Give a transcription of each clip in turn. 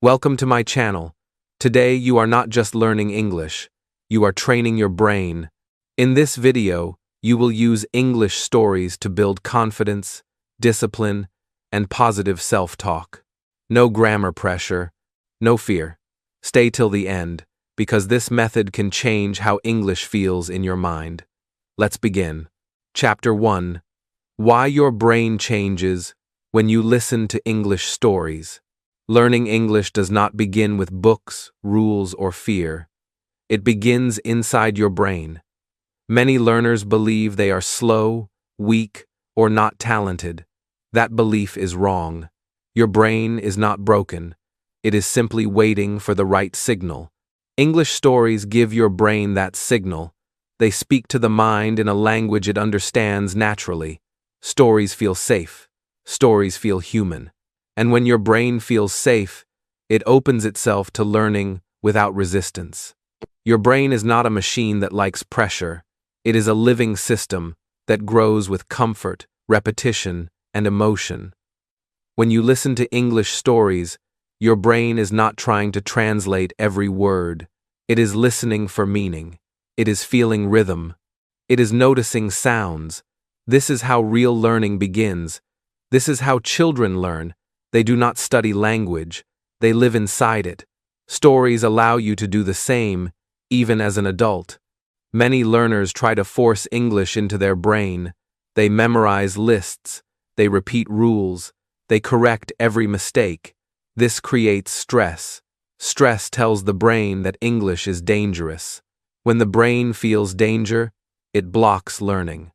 Welcome to my channel. Today you are not just learning English, you are training your brain. In this video, you will use English stories to build confidence, discipline, and positive self-talk. No grammar pressure, no fear. Stay till the end, because this method can change how English feels in your mind. Let's begin. Chapter 1. Why your brain changes when you listen to English stories. Learning English does not begin with books, rules, or fear. It begins inside your brain. Many learners believe they are slow, weak, or not talented. That belief is wrong. Your brain is not broken. It is simply waiting for the right signal. English stories give your brain that signal. They speak to the mind in a language it understands naturally. Stories feel safe. Stories feel human. And when your brain feels safe, it opens itself to learning without resistance. Your brain is not a machine that likes pressure. It is a living system that grows with comfort, repetition, and emotion. When you listen to English stories, your brain is not trying to translate every word. It is listening for meaning. It is feeling rhythm. It is noticing sounds. This is how real learning begins. This is how children learn. They do not study language, they live inside it. Stories allow you to do the same, even as an adult. Many learners try to force English into their brain. They memorize lists, they repeat rules, they correct every mistake. This creates stress. Stress tells the brain that English is dangerous. When the brain feels danger, it blocks learning.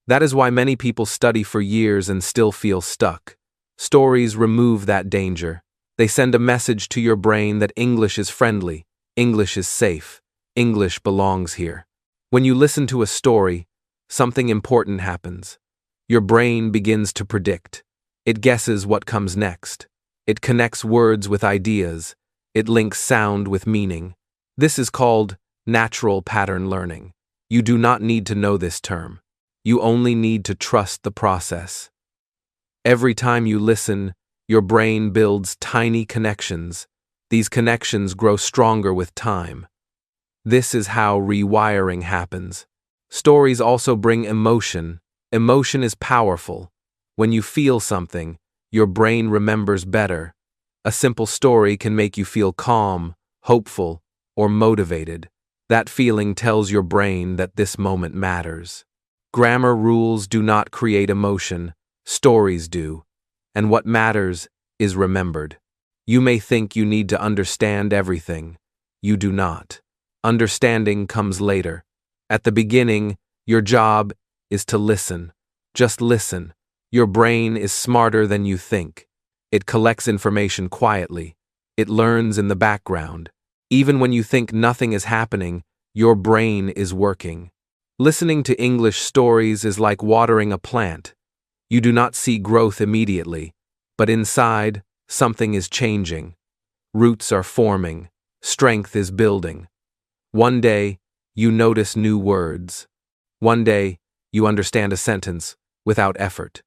That is why many people study for years and still feel stuck. Stories remove that danger. They send a message to your brain that English is friendly, English is safe, English belongs here. When you listen to a story, something important happens. Your brain begins to predict. It guesses what comes next. It connects words with ideas. It links sound with meaning. This is called natural pattern learning. You do not need to know this term. You only need to trust the process. Every time you listen, your brain builds tiny connections. These connections grow stronger with time. This is how rewiring happens. Stories also bring emotion. Emotion is powerful. When you feel something, your brain remembers better. A simple story can make you feel calm, hopeful, or motivated. That feeling tells your brain that this moment matters. Grammar rules do not create emotion. Stories do, and what matters is remembered. You may think you need to understand everything. You do not. Understanding comes later. At the beginning, your job is to listen. Just listen. Your brain is smarter than you think. It collects information quietly. It learns in the background. Even when you think nothing is happening, your brain is working. Listening to English stories is like watering a plant. You do not see growth immediately, but inside, something is changing. Roots are forming. Strength is building. One day, you notice new words. One day, you understand a sentence without effort.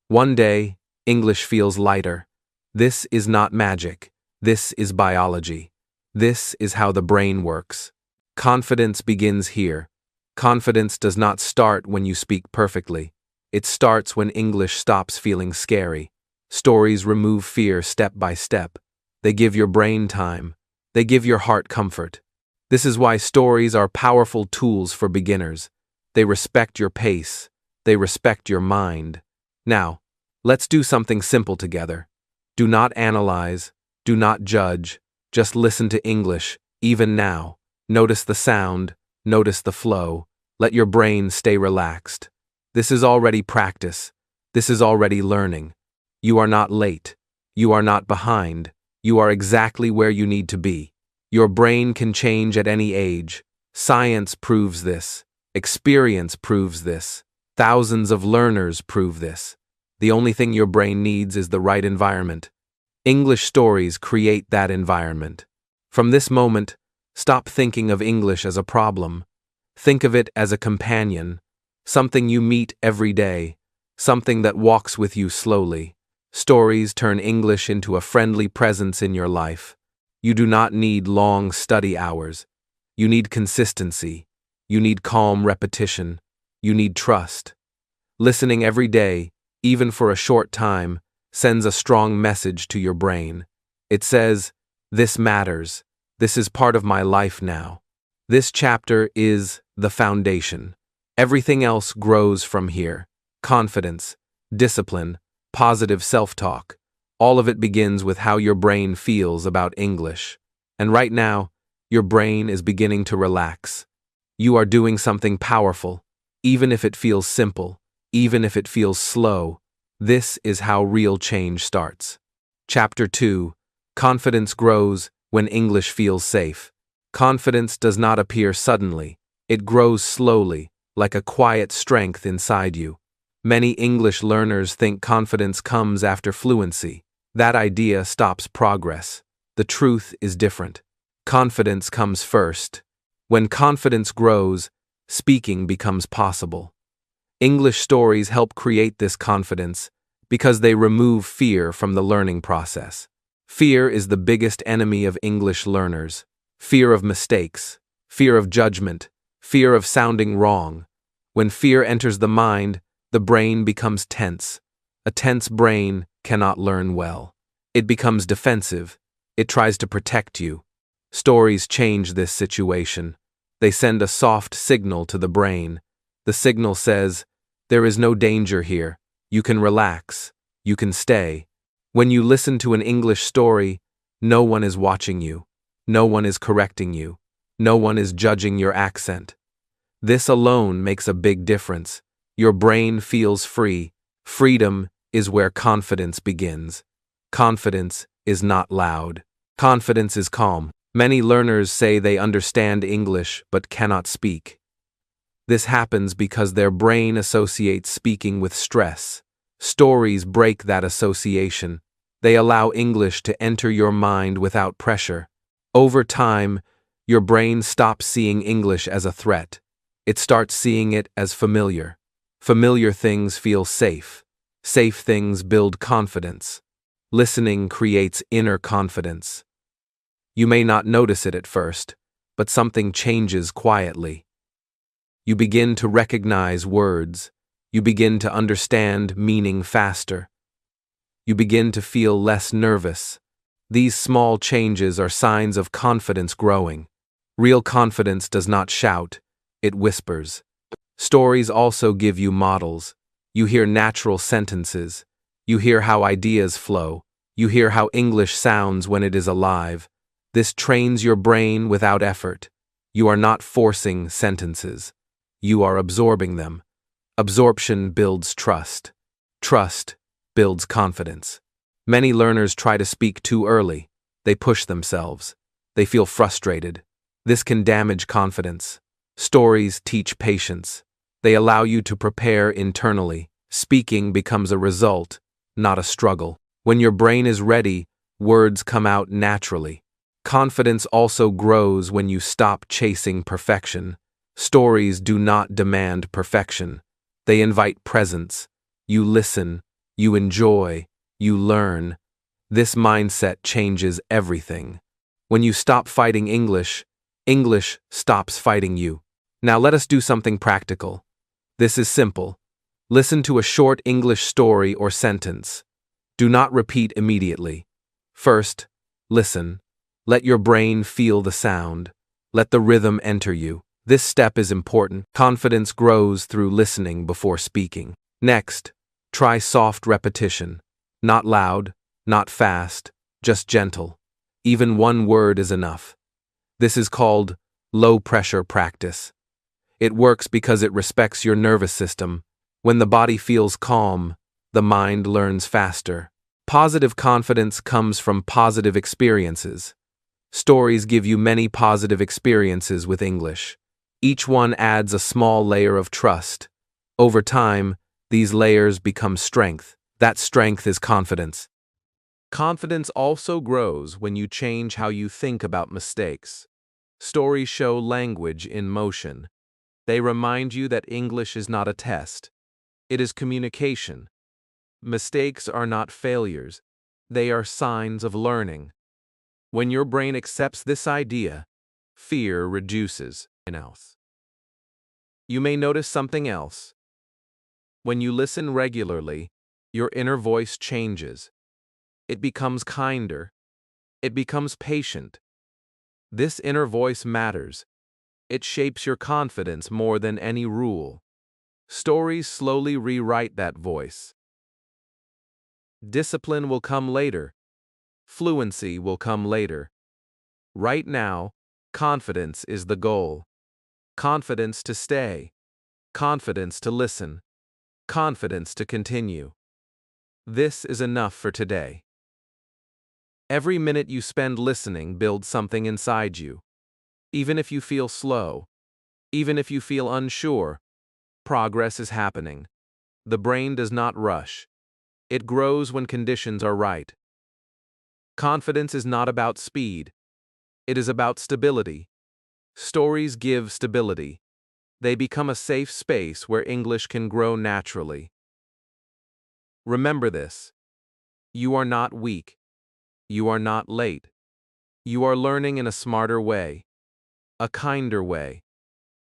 One day, English feels lighter. This is not magic. This is biology. This is how the brain works. Confidence begins here. Confidence does not start when you speak perfectly. It starts when English stops feeling scary. Stories remove fear step by step. They give your brain time. They give your heart comfort. This is why stories are powerful tools for beginners. They respect your pace. They respect your mind. Now, let's do something simple together. Do not analyze. Do not judge. Just listen to English, even now. Notice the sound. Notice the flow. Let your brain stay relaxed. This is already practice. This is already learning. You are not late. You are not behind. You are exactly where you need to be. Your brain can change at any age. Science proves this. Experience proves this. Thousands of learners prove this. The only thing your brain needs is the right environment. English stories create that environment. From this moment, stop thinking of English as a problem. Think of it as a companion. Something you meet every day, something that walks with you slowly. Stories turn English into a friendly presence in your life. You do not need long study hours. You need consistency. You need calm repetition. You need trust. Listening every day, even for a short time, sends a strong message to your brain. It says, "This matters. This is part of my life now." This chapter is the foundation. Everything else grows from here. Confidence, discipline, positive self-talk. All of it begins with how your brain feels about English. And right now, your brain is beginning to relax. You are doing something powerful, even if it feels simple, even if it feels slow. This is how real change starts. Chapter 2. Confidence grows when English feels safe. Confidence does not appear suddenly. It grows slowly, like a quiet strength inside you. Many English learners think confidence comes after fluency. That idea stops progress. The truth is different. Confidence comes first. When confidence grows, speaking becomes possible. English stories help create this confidence because they remove fear from the learning process. Fear is the biggest enemy of English learners. Fear of mistakes, fear of judgment, fear of sounding wrong. When fear enters the mind, the brain becomes tense. A tense brain cannot learn well. It becomes defensive. It tries to protect you. Stories change this situation. They send a soft signal to the brain. The signal says, "There is no danger here. You can relax. You can stay." When you listen to an English story, no one is watching you. No one is correcting you. No one is judging your accent. This alone makes a big difference. Your brain feels free. Freedom is where confidence begins. Confidence is not loud. Confidence is calm. Many learners say they understand English but cannot speak. This happens because their brain associates speaking with stress. Stories break that association. They allow English to enter your mind without pressure. Over time, your brain stops seeing English as a threat. It starts seeing it as familiar. Familiar things feel safe. Safe things build confidence. Listening creates inner confidence. You may not notice it at first, but something changes quietly. You begin to recognize words. You begin to understand meaning faster. You begin to feel less nervous. These small changes are signs of confidence growing. Real confidence does not shout, it whispers. Stories also give you models. You hear natural sentences. You hear how ideas flow. You hear how English sounds when it is alive. This trains your brain without effort. You are not forcing sentences. You are absorbing them. Absorption builds trust. Trust builds confidence. Many learners try to speak too early. They push themselves. They feel frustrated. This can damage confidence. Stories teach patience. They allow you to prepare internally. Speaking becomes a result, not a struggle. When your brain is ready, words come out naturally. Confidence also grows when you stop chasing perfection. Stories do not demand perfection. They invite presence. You listen. You enjoy. You learn. This mindset changes everything. When you stop fighting English, English stops fighting you. Now let us do something practical. This is simple. Listen to a short English story or sentence. Do not repeat immediately. First, listen. Let your brain feel the sound. Let the rhythm enter you. This step is important. Confidence grows through listening before speaking. Next, try soft repetition. Not loud, not fast, just gentle. Even one word is enough. This is called low-pressure practice. It works because it respects your nervous system. When the body feels calm, the mind learns faster. Positive confidence comes from positive experiences. Stories give you many positive experiences with English. Each one adds a small layer of trust. Over time, these layers become strength. That strength is confidence. Confidence also grows when you change how you think about mistakes. Stories show language in motion. They remind you that English is not a test. It is communication. Mistakes are not failures. They are signs of learning. When your brain accepts this idea, fear reduces. You may notice something else. When you listen regularly, your inner voice changes. It becomes kinder. It becomes patient. This inner voice matters. It shapes your confidence more than any rule. Stories slowly rewrite that voice. Discipline will come later. Fluency will come later. Right now, confidence is the goal. Confidence to stay. Confidence to listen. Confidence to continue. This is enough for today. Every minute you spend listening builds something inside you. Even if you feel slow, even if you feel unsure, progress is happening. The brain does not rush. It grows when conditions are right. Confidence is not about speed. It is about stability. Stories give stability. They become a safe space where English can grow naturally. Remember this. You are not weak. You are not late. You are learning in a smarter way, a kinder way,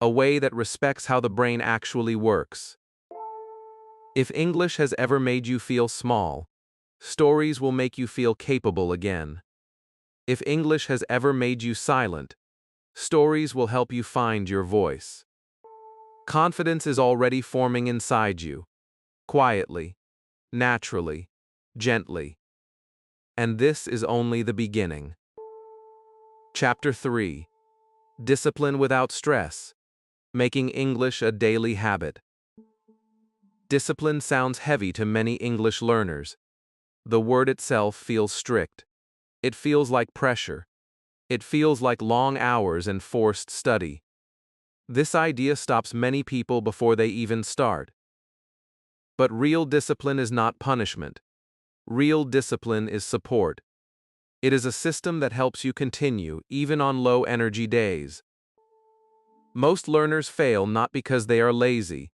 a way that respects how the brain actually works. If English has ever made you feel small, stories will make you feel capable again. If English has ever made you silent, stories will help you find your voice. Confidence is already forming inside you, quietly, naturally, gently. And this is only the beginning. Chapter 3. Discipline without stress. Making English a daily habit. Discipline sounds heavy to many English learners. The word itself feels strict. It feels like pressure. It feels like long hours and forced study. This idea stops many people before they even start. But real discipline is not punishment. Real discipline is support. It is a system that helps you continue even on low-energy days. Most learners fail not because they are lazy,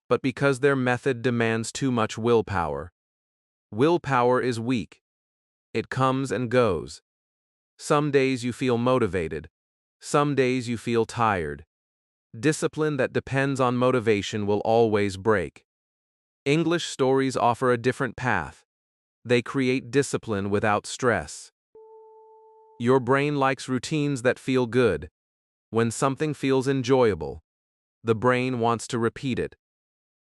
but because their method demands too much willpower. Willpower is weak. It comes and goes. Some days you feel motivated. Some days you feel tired. Discipline that depends on motivation will always break. English stories offer a different path. They create discipline without stress. Your brain likes routines that feel good. When something feels enjoyable, the brain wants to repeat it.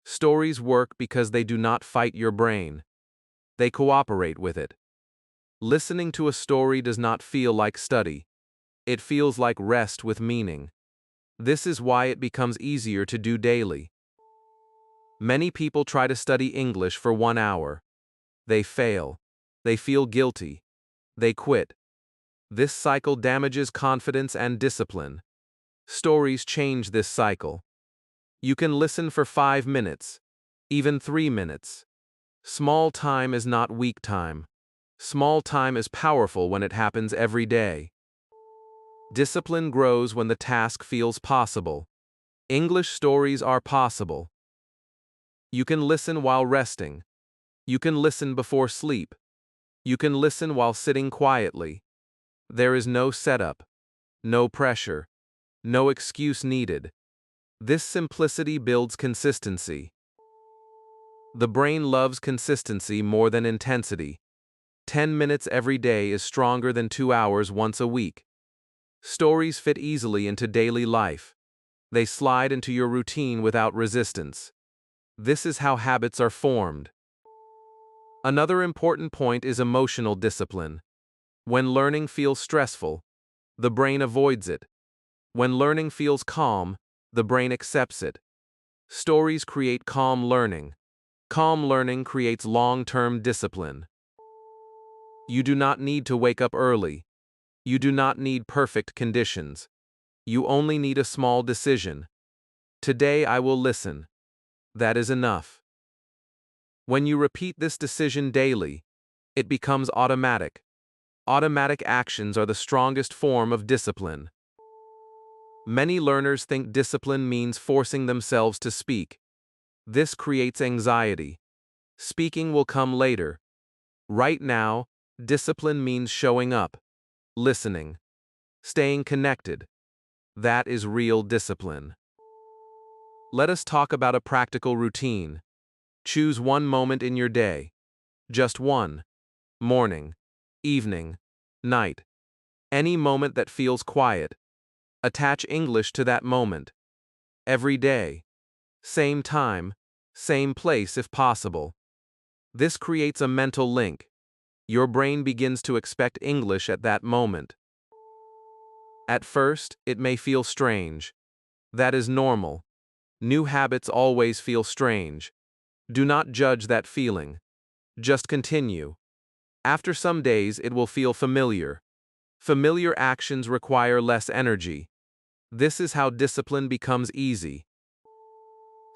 Stories work because they do not fight your brain. They cooperate with it. Listening to a story does not feel like study. It feels like rest with meaning. This is why it becomes easier to do daily. Many people try to study English for 1 hour. They fail. They feel guilty. They quit. This cycle damages confidence and discipline. Stories change this cycle. You can listen for 5 minutes, even 3 minutes. Small time is not weak time. Small time is powerful when it happens every day. Discipline grows when the task feels possible. English stories are possible. You can listen while resting. You can listen before sleep. You can listen while sitting quietly. There is no setup, no pressure, no excuse needed. This simplicity builds consistency. The brain loves consistency more than intensity. 10 minutes every day is stronger than 2 hours once a week. Stories fit easily into daily life. They slide into your routine without resistance. This is how habits are formed. Another important point is emotional discipline. When learning feels stressful, the brain avoids it. When learning feels calm, the brain accepts it. Stories create calm learning. Calm learning creates long-term discipline. You do not need to wake up early. You do not need perfect conditions. You only need a small decision. Today I will listen. That is enough. When you repeat this decision daily, it becomes automatic. Automatic actions are the strongest form of discipline. Many learners think discipline means forcing themselves to speak. This creates anxiety. Speaking will come later. Right now, discipline means showing up. listening, staying connected. That is real discipline. Let us talk about a practical routine. Choose one moment in your day. Just one. Morning, evening, night. Any moment that feels quiet. Attach English to that moment. Every day. Same time, same place if possible. This creates a mental link. Your brain begins to expect English at that moment. At first, it may feel strange. That is normal. New habits always feel strange. Do not judge that feeling. Just continue. After some days, it will feel familiar. Familiar actions require less energy. This is how discipline becomes easy.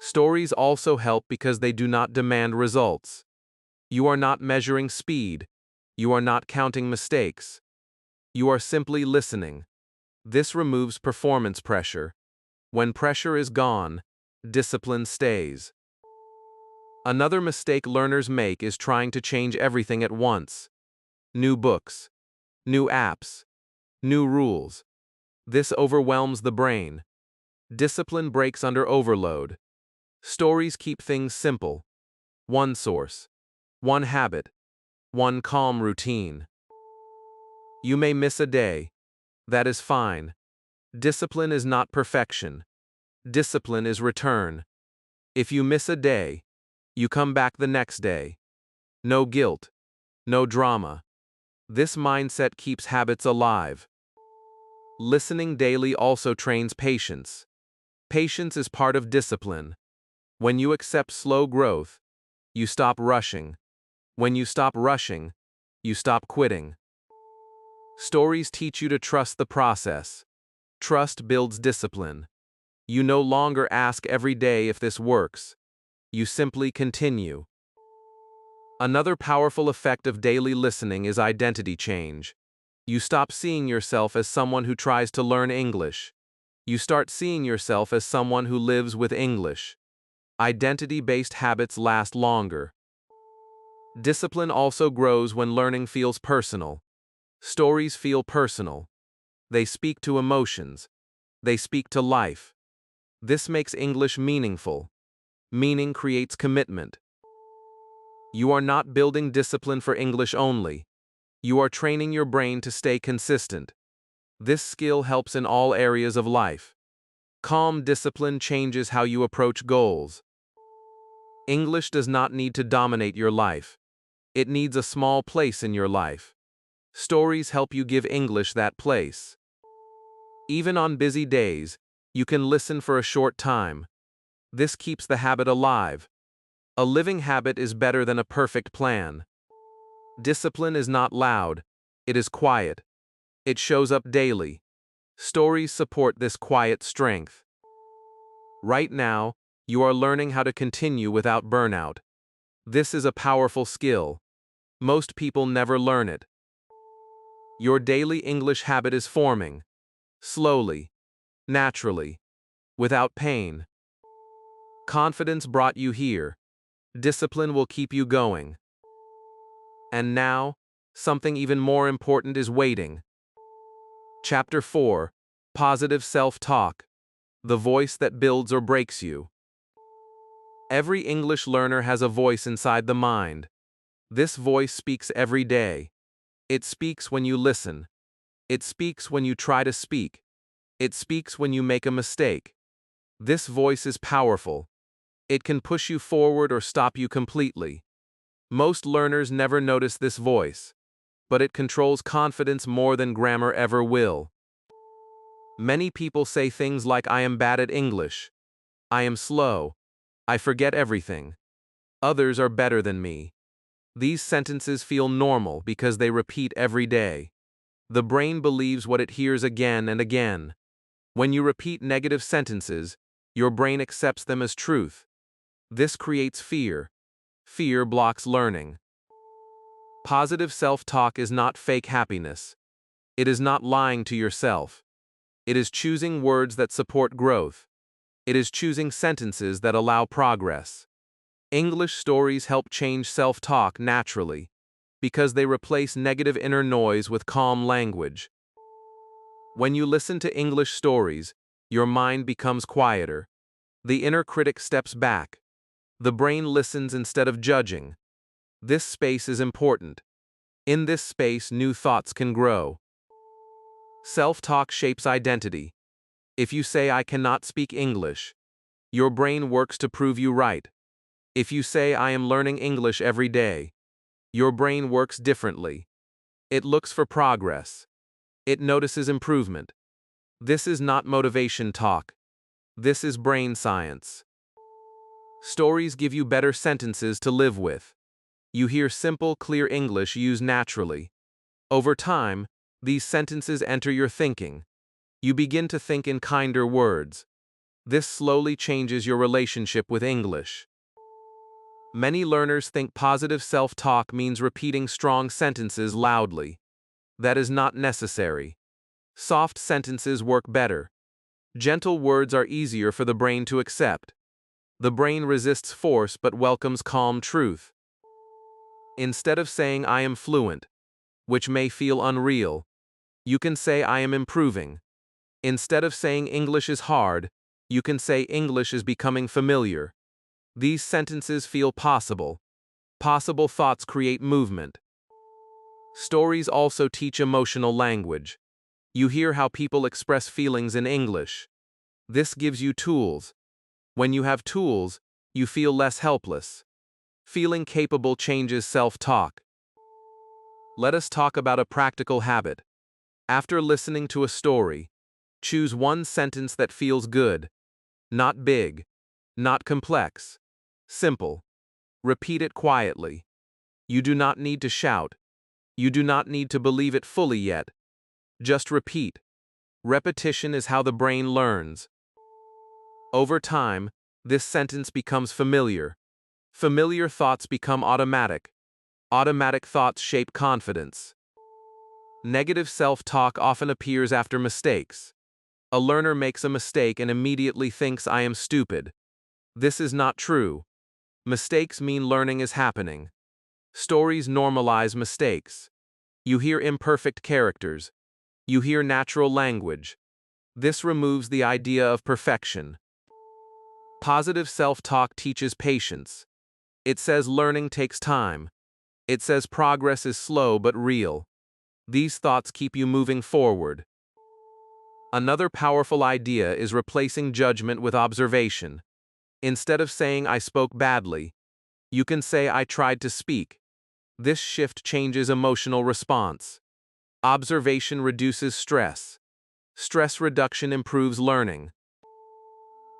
Stories also help because they do not demand results. You are not measuring speed. You are not counting mistakes. You are simply listening. This removes performance pressure. When pressure is gone, discipline stays. Another mistake learners make is trying to change everything at once. New books, new apps, new rules. This overwhelms the brain. Discipline breaks under overload. Stories keep things simple. One source, one habit, one calm routine. You may miss a day. That is fine. Discipline is not perfection. Discipline is return. If you miss a day, you come back the next day. No guilt, no drama. This mindset keeps habits alive. Listening daily also trains patience. Patience is part of discipline. When you accept slow growth, you stop rushing. When you stop rushing, you stop quitting. Stories teach you to trust the process. Trust builds discipline. You no longer ask every day if this works. You simply continue. Another powerful effect of daily listening is identity change. You stop seeing yourself as someone who tries to learn English. You start seeing yourself as someone who lives with English. Identity-based habits last longer. Discipline also grows when learning feels personal. Stories feel personal. They speak to emotions. They speak to life. This makes English meaningful. Meaning creates commitment. You are not building discipline for English only. You are training your brain to stay consistent. This skill helps in all areas of life. Calm discipline changes how you approach goals. English does not need to dominate your life. It needs a small place in your life. Stories help you give English that place. Even on busy days, you can listen for a short time. This keeps the habit alive. A living habit is better than a perfect plan. Discipline is not loud. It is quiet. It shows up daily. Stories support this quiet strength. Right now, you are learning how to continue without burnout. This is a powerful skill. Most people never learn it. Your daily English habit is forming. Slowly. Naturally. Without pain. Confidence brought you here. Discipline will keep you going. And now, something even more important is waiting. Chapter 4. Positive Self-Talk. The voice that builds or breaks you. Every English learner has a voice inside the mind. This voice speaks every day. It speaks when you listen. It speaks when you try to speak. It speaks when you make a mistake. This voice is powerful. It can push you forward or stop you completely. Most learners never notice this voice, but it controls confidence more than grammar ever will. Many people say things like, "I am bad at English. I am slow. I forget everything. Others are better than me." These sentences feel normal because they repeat every day. The brain believes what it hears again and again. When you repeat negative sentences, your brain accepts them as truth. This creates fear. Fear blocks learning. Positive self-talk is not fake happiness. It is not lying to yourself. It is choosing words that support growth. It is choosing sentences that allow progress. English stories help change self-talk naturally, because they replace negative inner noise with calm language. When you listen to English stories, your mind becomes quieter. The inner critic steps back. The brain listens instead of judging. This space is important. In this space, new thoughts can grow. Self-talk shapes identity. If you say, "I cannot speak English," your brain works to prove you right. If you say, "I am learning English every day," your brain works differently. It looks for progress. It notices improvement. This is not motivation talk. This is brain science. Stories give you better sentences to live with. You hear simple, clear English used naturally. Over time, these sentences enter your thinking. You begin to think in kinder words. This slowly changes your relationship with English. Many learners think positive self-talk means repeating strong sentences loudly. That is not necessary. Soft sentences work better. Gentle words are easier for the brain to accept. The brain resists force but welcomes calm truth. Instead of saying, "I am fluent," which may feel unreal, you can say, "I am improving." Instead of saying English is hard, you can say English is becoming familiar. These sentences feel possible. Possible thoughts create movement. Stories also teach emotional language. You hear how people express feelings in English. This gives you tools. When you have tools, you feel less helpless. Feeling capable changes self-talk. Let us talk about a practical habit. After listening to a story, choose one sentence that feels good. Not big, not complex. Simple. Repeat it quietly. You do not need to shout. You do not need to believe it fully yet. Just repeat. Repetition is how the brain learns. Over time, this sentence becomes familiar. Familiar thoughts become automatic. Automatic thoughts shape confidence. Negative self-talk often appears after mistakes. A learner makes a mistake and immediately thinks, "I am stupid." This is not true. Mistakes mean learning is happening. Stories normalize mistakes. You hear imperfect characters. You hear natural language. This removes the idea of perfection. Positive self-talk teaches patience. It says learning takes time. It says progress is slow but real. These thoughts keep you moving forward. Another powerful idea is replacing judgment with observation. Instead of saying, "I spoke badly," you can say, "I tried to speak." This shift changes emotional response. Observation reduces stress. Stress reduction improves learning.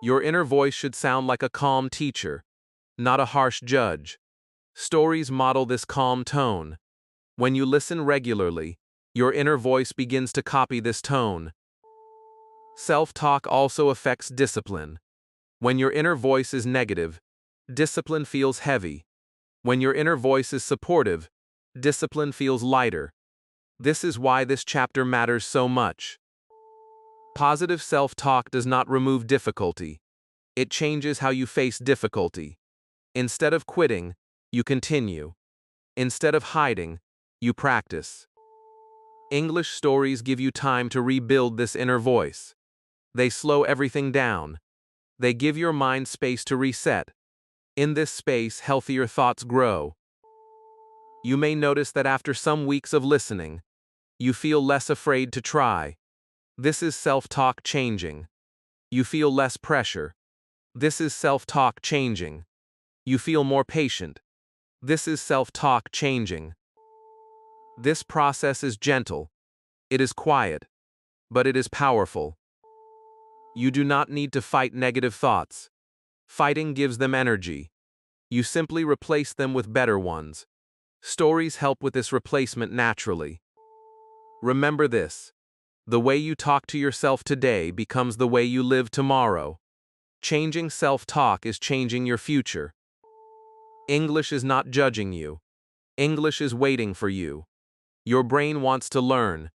Your inner voice should sound like a calm teacher, not a harsh judge. Stories model this calm tone. When you listen regularly, your inner voice begins to copy this tone. Self-talk also affects discipline. When your inner voice is negative, discipline feels heavy. When your inner voice is supportive, discipline feels lighter. This is why this chapter matters so much. Positive self-talk does not remove difficulty. It changes how you face difficulty. Instead of quitting, you continue. Instead of hiding, you practice. English stories give you time to rebuild this inner voice. They slow everything down. They give your mind space to reset. In this space, healthier thoughts grow. You may notice that after some weeks of listening, you feel less afraid to try. This is self-talk changing. You feel less pressure. This is self-talk changing. You feel more patient. This is self-talk changing. This process is gentle. It is quiet, but it is powerful. You do not need to fight negative thoughts. Fighting gives them energy. You simply replace them with better ones. Stories help with this replacement naturally. Remember this: the way you talk to yourself today becomes the way you live tomorrow. Changing self-talk is changing your future. English is not judging you. English is waiting for you. Your brain wants to learn.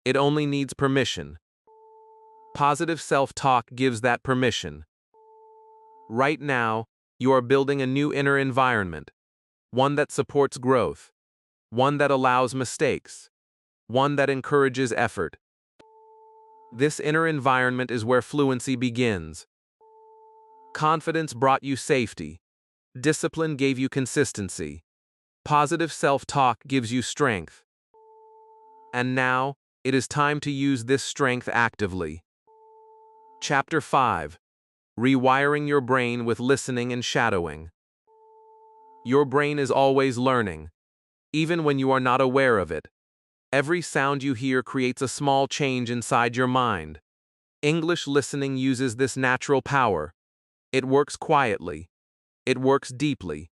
It only needs permission. Positive self-talk gives that permission. Right now, you are building a new inner environment, one that supports growth, one that allows mistakes, one that encourages effort. This inner environment is where fluency begins. Confidence brought you safety. Discipline gave you consistency. Positive self-talk gives you strength. And now, it is time to use this strength actively. Chapter 5. Rewiring your brain with listening and shadowing. Your brain is always learning, even when you are not aware of it. Every sound you hear creates a small change inside your mind. English listening uses this natural power. It works quietly. It works deeply.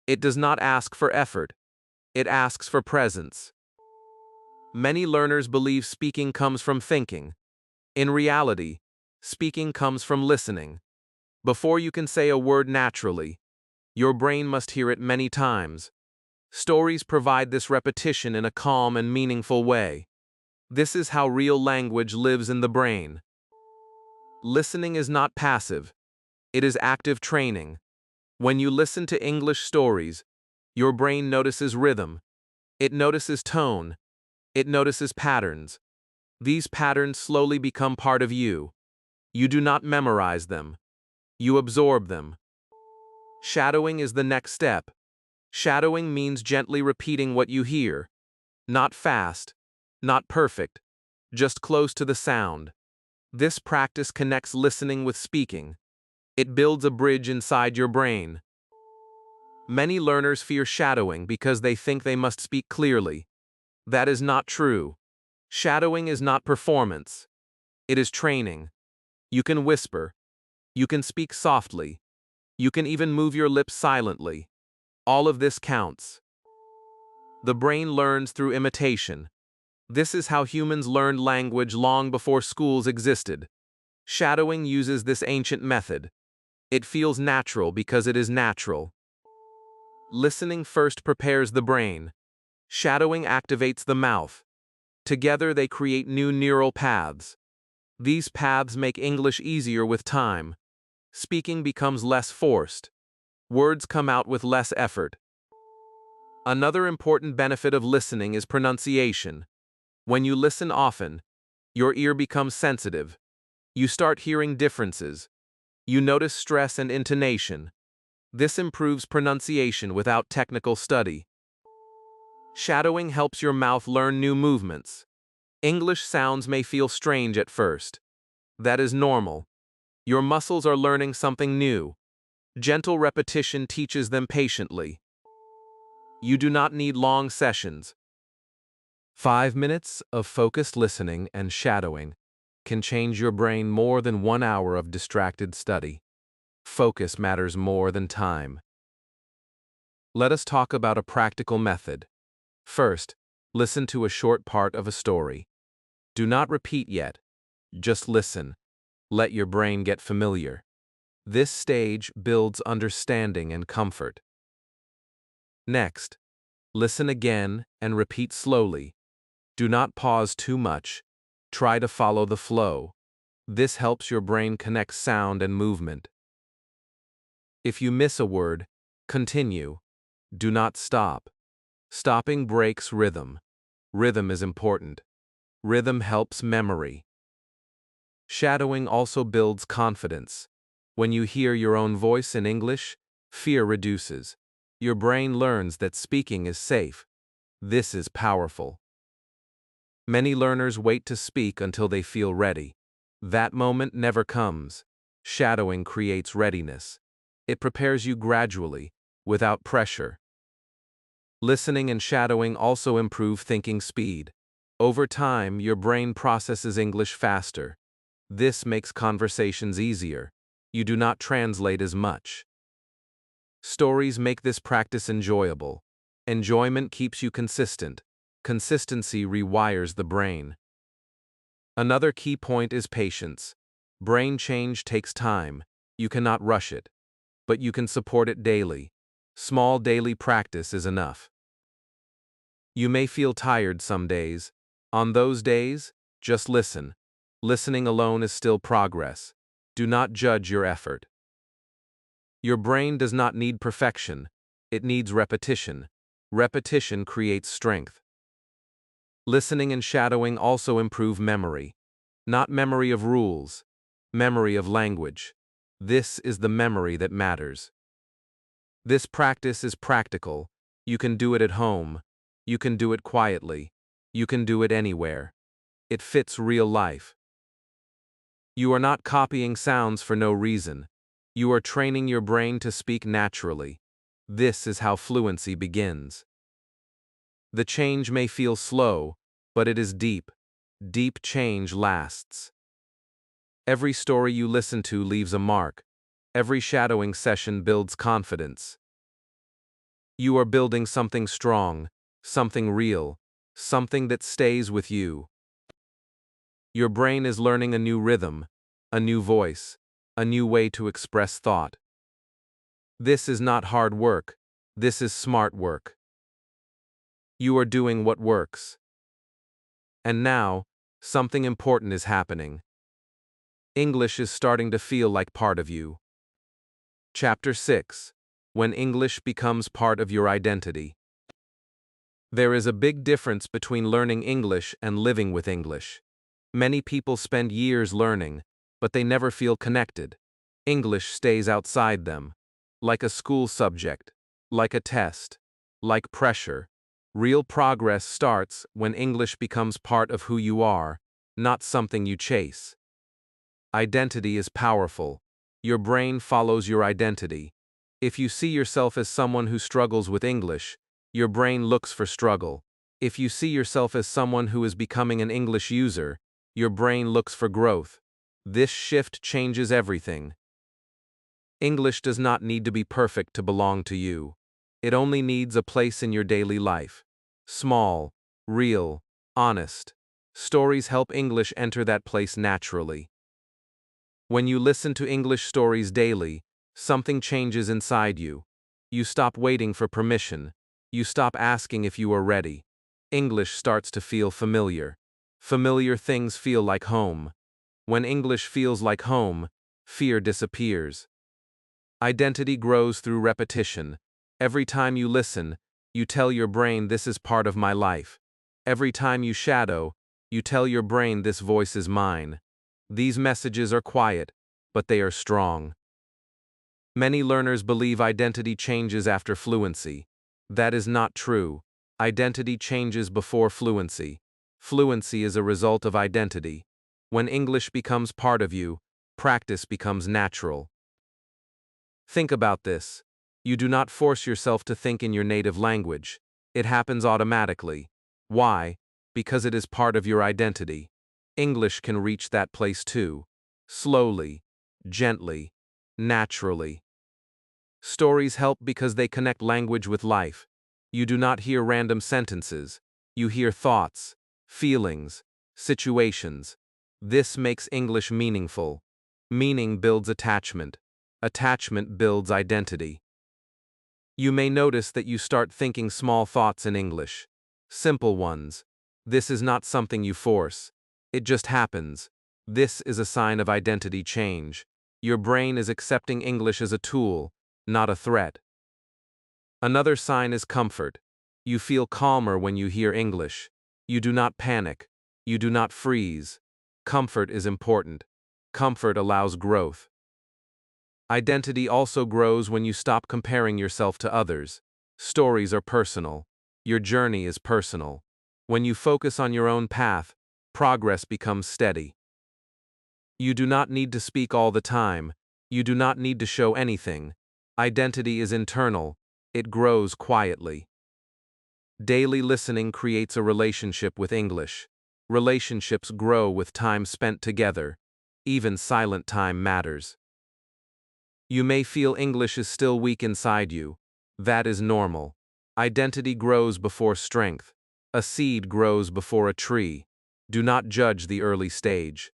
It does not ask for effort. It asks for presence. Many learners believe speaking comes from thinking. In reality, speaking comes from listening. Before you can say a word naturally, your brain must hear it many times. Stories provide this repetition in a calm and meaningful way. This is how real language lives in the brain. Listening is not passive. It is active training. When you listen to English stories, your brain notices rhythm. It notices tone. It notices patterns. These patterns slowly become part of you. You do not memorize them. You absorb them. Shadowing is the next step. Shadowing means gently repeating what you hear. Not fast, not perfect, just close to the sound. This practice connects listening with speaking. It builds a bridge inside your brain. Many learners fear shadowing because they think they must speak clearly. That is not true. Shadowing is not performance. It is training. You can whisper. You can speak softly. You can even move your lips silently. All of this counts. The brain learns through imitation. This is how humans learned language long before schools existed. Shadowing uses this ancient method. It feels natural because it is natural. Listening first prepares the brain. Shadowing activates the mouth. Together they create new neural paths. These paths make English easier with time. Speaking becomes less forced. Words come out with less effort. Another important benefit of listening is pronunciation. When you listen often, your ear becomes sensitive. You start hearing differences. You notice stress and intonation. This improves pronunciation without technical study. Shadowing helps your mouth learn new movements. English sounds may feel strange at first. That is normal. Your muscles are learning something new. Gentle repetition teaches them patiently. You do not need long sessions. 5 minutes of focused listening and shadowing can change your brain more than 1 hour of distracted study. Focus matters more than time. Let us talk about a practical method. First, listen to a short part of a story. Do not repeat yet. Just listen. Let your brain get familiar. This stage builds understanding and comfort. Next, listen again and repeat slowly. Do not pause too much. Try to follow the flow. This helps your brain connect sound and movement. If you miss a word, continue. Do not stop. Stopping breaks rhythm. Rhythm is important. Rhythm helps memory. Shadowing also builds confidence. When you hear your own voice in English, fear reduces. Your brain learns that speaking is safe. This is powerful. Many learners wait to speak until they feel ready. That moment never comes. Shadowing creates readiness. It prepares you gradually, without pressure. Listening and shadowing also improve thinking speed. Over time, your brain processes English faster. This makes conversations easier. You do not translate as much. Stories make this practice enjoyable. Enjoyment keeps you consistent. Consistency rewires the brain. Another key point is patience. Brain change takes time. You cannot rush it. But you can support it daily. Small daily practice is enough. You may feel tired some days. On those days, just listen. Listening alone is still progress. Do not judge your effort. Your brain does not need perfection. It needs repetition. Repetition creates strength. Listening and shadowing also improve memory. Not memory of rules, memory of language. This is the memory that matters. This practice is practical. You can do it at home. You can do it quietly. You can do it anywhere. It fits real life. You are not copying sounds for no reason. You are training your brain to speak naturally. This is how fluency begins. The change may feel slow, but it is deep. Deep change lasts. Every story you listen to leaves a mark. Every shadowing session builds confidence. You are building something strong, something real, something that stays with you. Your brain is learning a new rhythm, a new voice, a new way to express thought. This is not hard work. This is smart work. You are doing what works. And now, something important is happening. English is starting to feel like part of you. Chapter 6. When English becomes part of your identity. There is a big difference between learning English and living with English. Many people spend years learning, but they never feel connected. English stays outside them, like a school subject, like a test, like pressure. Real progress starts when English becomes part of who you are, not something you chase. Identity is powerful. Your brain follows your identity. If you see yourself as someone who struggles with English, your brain looks for struggle. If you see yourself as someone who is becoming an English user, your brain looks for growth. This shift changes everything. English does not need to be perfect to belong to you. It only needs a place in your daily life. Small, real, honest. Stories help English enter that place naturally. When you listen to English stories daily, something changes inside you. You stop waiting for permission. You stop asking if you are ready. English starts to feel familiar. Familiar things feel like home. When English feels like home, fear disappears. Identity grows through repetition. Every time you listen, you tell your brain this is part of my life. Every time you shadow, you tell your brain this voice is mine. These messages are quiet, but they are strong. Many learners believe identity changes after fluency. That is not true. Identity changes before fluency. Fluency is a result of identity. When English becomes part of you, practice becomes natural. Think about this. You do not force yourself to think in your native language. It happens automatically. Why? Because it is part of your identity. English can reach that place too. Slowly, gently, naturally. Stories help because they connect language with life. You do not hear random sentences. You hear thoughts, feelings, situations. This makes English meaningful. Meaning builds attachment. Attachment builds identity. You may notice that you start thinking small thoughts in English. Simple ones. This is not something you force. It just happens. This is a sign of identity change. Your brain is accepting English as a tool, not a threat. Another sign is comfort. You feel calmer when you hear English. You do not panic. You do not freeze. Comfort is important. Comfort allows growth. Identity also grows when you stop comparing yourself to others. Stories are personal. Your journey is personal. When you focus on your own path, progress becomes steady. You do not need to speak all the time. You do not need to show anything. Identity is internal. It grows quietly. Daily listening creates a relationship with English. Relationships grow with time spent together. Even silent time matters. You may feel English is still weak inside you. That is normal. Identity grows before strength. A seed grows before a tree. Do not judge the early stage.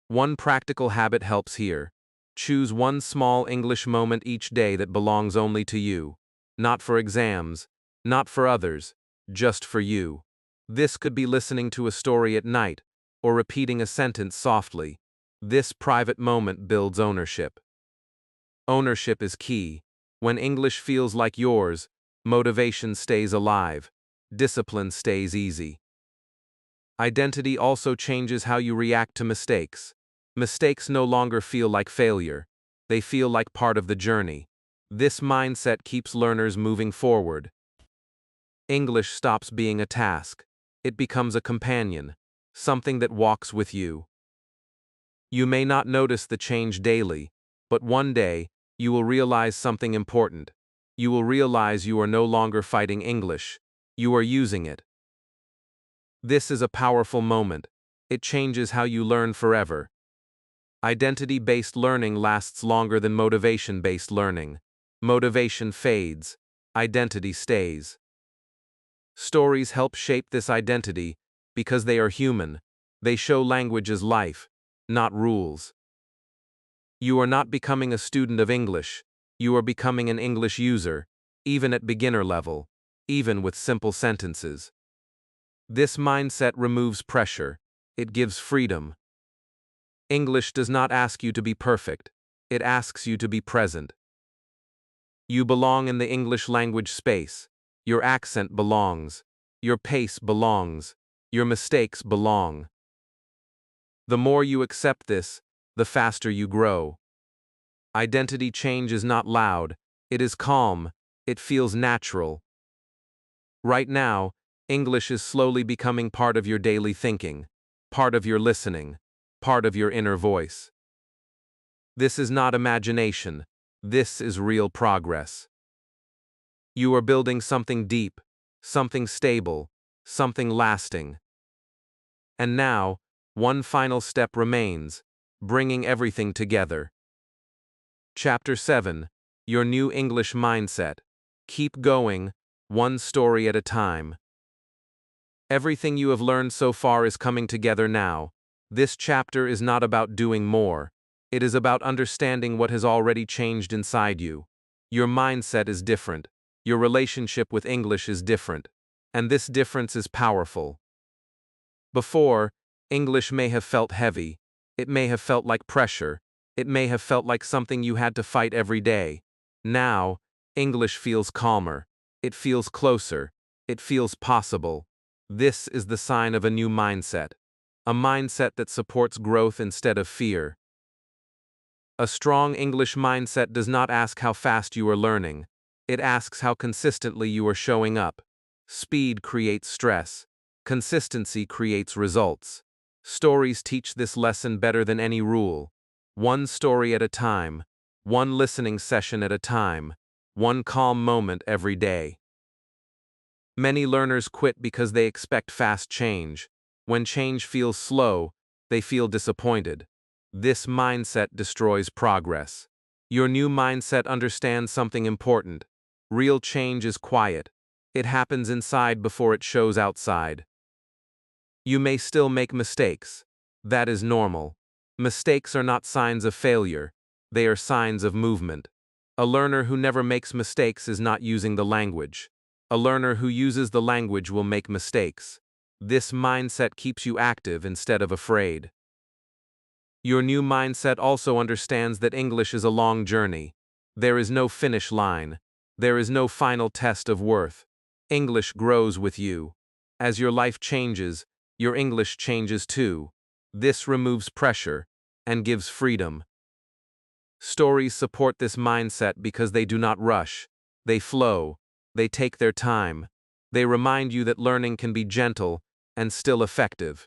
One practical habit helps here. Choose one small English moment each day that belongs only to you. Not for exams, not for others, just for you. This could be listening to a story at night, or repeating a sentence softly. This private moment builds ownership. Ownership is key. When English feels like yours, motivation stays alive. Discipline stays easy. Identity also changes how you react to mistakes. Mistakes no longer feel like failure. They feel like part of the journey. This mindset keeps learners moving forward. English stops being a task. It becomes a companion, something that walks with you. You may not notice the change daily, but one day, you will realize something important. You will realize you are no longer fighting English. You are using it. This is a powerful moment. It changes how you learn forever. Identity-based learning lasts longer than motivation-based learning. Motivation fades. Identity stays. Stories help shape this identity because they are human. They show language as life, not rules. You are not becoming a student of English. You are becoming an English user, even at beginner level, even with simple sentences. This mindset removes pressure. It gives freedom. English does not ask you to be perfect. It asks you to be present. You belong in the English language space. Your accent belongs. Your pace belongs. Your mistakes belong. The more you accept this, the faster you grow. Identity change is not loud. It is calm. It feels natural. Right now, English is slowly becoming part of your daily thinking, part of your listening, part of your inner voice. This is not imagination. This is real progress. You are building something deep, something stable, something lasting. And now, one final step remains, bringing everything together. Chapter 7. Your New English Mindset. Keep going, one story at a time. Everything you have learned so far is coming together now. This chapter is not about doing more. It is about understanding what has already changed inside you. Your mindset is different. Your relationship with English is different. And this difference is powerful. Before, English may have felt heavy. It may have felt like pressure. It may have felt like something you had to fight every day. Now, English feels calmer. It feels closer. It feels possible. This is the sign of a new mindset. A mindset that supports growth instead of fear. A strong English mindset does not ask how fast you are learning. It asks how consistently you are showing up. Speed creates stress. Consistency creates results. Stories teach this lesson better than any rule. One story at a time. One listening session at a time. One calm moment every day. Many learners quit because they expect fast change. When change feels slow, they feel disappointed. This mindset destroys progress. Your new mindset understands something important. Real change is quiet. It happens inside before it shows outside. You may still make mistakes. That is normal. Mistakes are not signs of failure. They are signs of movement. A learner who never makes mistakes is not using the language. A learner who uses the language will make mistakes. This mindset keeps you active instead of afraid. Your new mindset also understands that English is a long journey. There is no finish line. There is no final test of worth. English grows with you. As your life changes, your English changes too. This removes pressure and gives freedom. Stories support this mindset because they do not rush. They flow. They take their time. They remind you that learning can be gentle and still effective.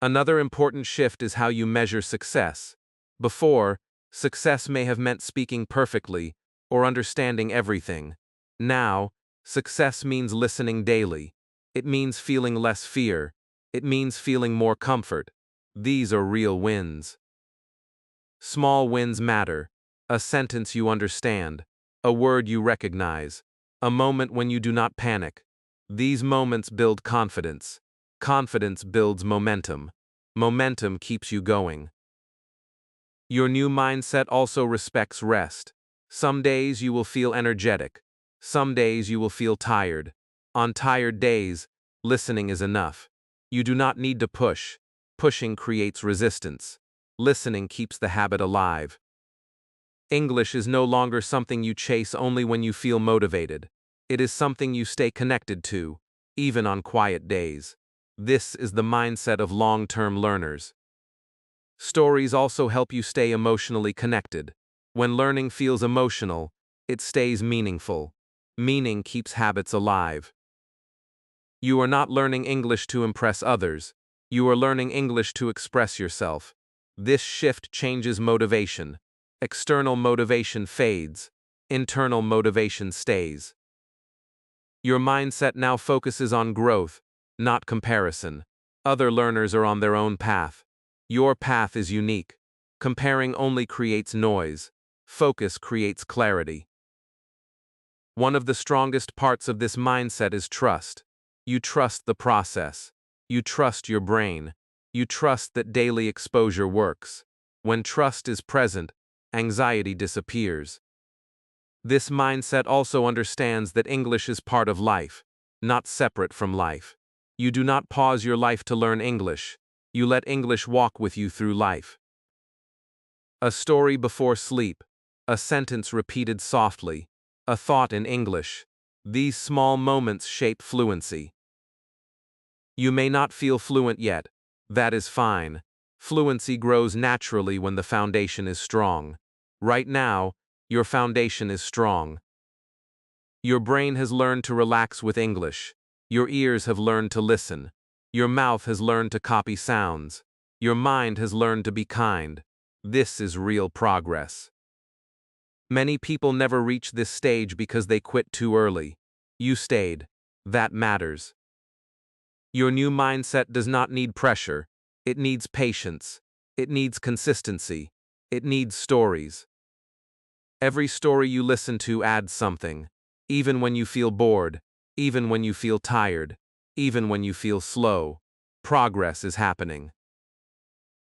Another important shift is how you measure success. Before, success may have meant speaking perfectly or understanding everything. Now, success means listening daily. It means feeling less fear. It means feeling more comfort. These are real wins. Small wins matter. A sentence you understand. A word you recognize. A moment when you do not panic. These moments build confidence. Confidence builds momentum. Momentum keeps you going. Your new mindset also respects rest. Some days you will feel energetic. Some days you will feel tired. On tired days, listening is enough. You do not need to push. Pushing creates resistance. Listening keeps the habit alive. English is no longer something you chase only when you feel motivated. It is something you stay connected to, even on quiet days. This is the mindset of long-term learners. Stories also help you stay emotionally connected. When learning feels emotional, it stays meaningful. Meaning keeps habits alive. You are not learning English to impress others. You are learning English to express yourself. This shift changes motivation. External motivation fades. Internal motivation stays. Your mindset now focuses on growth, not comparison. Other learners are on their own path. Your path is unique. Comparing only creates noise. Focus creates clarity. One of the strongest parts of this mindset is trust. You trust the process. You trust your brain. You trust that daily exposure works. When trust is present, anxiety disappears. This mindset also understands that English is part of life, not separate from life. You do not pause your life to learn English. You let English walk with you through life. A story before sleep, a sentence repeated softly, a thought in English. These small moments shape fluency. You may not feel fluent yet. That is fine. Fluency grows naturally when the foundation is strong. Right now, your foundation is strong. Your brain has learned to relax with English. Your ears have learned to listen. Your mouth has learned to copy sounds. Your mind has learned to be kind. This is real progress. Many people never reach this stage because they quit too early. You stayed. That matters. Your new mindset does not need pressure. It needs patience. It needs consistency. It needs stories. Every story you listen to adds something. Even when you feel bored, even when you feel tired, even when you feel slow, progress is happening.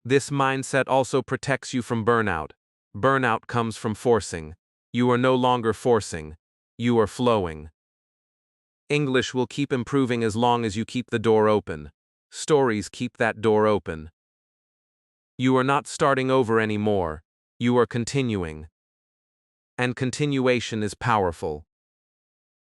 This mindset also protects you from burnout. Burnout comes from forcing. You are no longer forcing. You are flowing. English will keep improving as long as you keep the door open. Stories keep that door open. You are not starting over anymore. You are continuing. And continuation is powerful.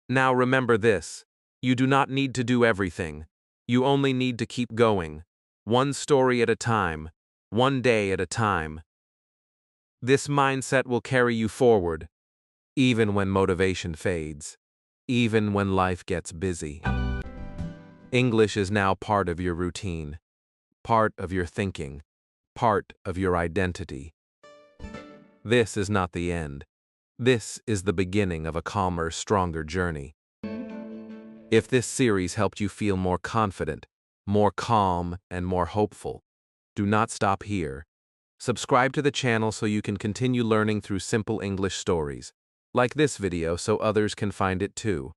Now remember this. You do not need to do everything. You only need to keep going. One story at a time. One day at a time. This mindset will carry you forward, even when motivation fades, even when life gets busy. English is now part of your routine, part of your thinking, part of your identity. This is not the end. This is the beginning of a calmer, stronger journey. If this series helped you feel more confident, more calm, and more hopeful, do not stop here. Subscribe to the channel so you can continue learning through simple English stories. Like this video so others can find it too.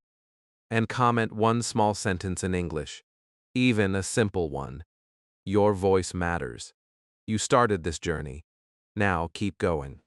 And comment one small sentence in English, even a simple one. Your voice matters. You started this journey. Now keep going.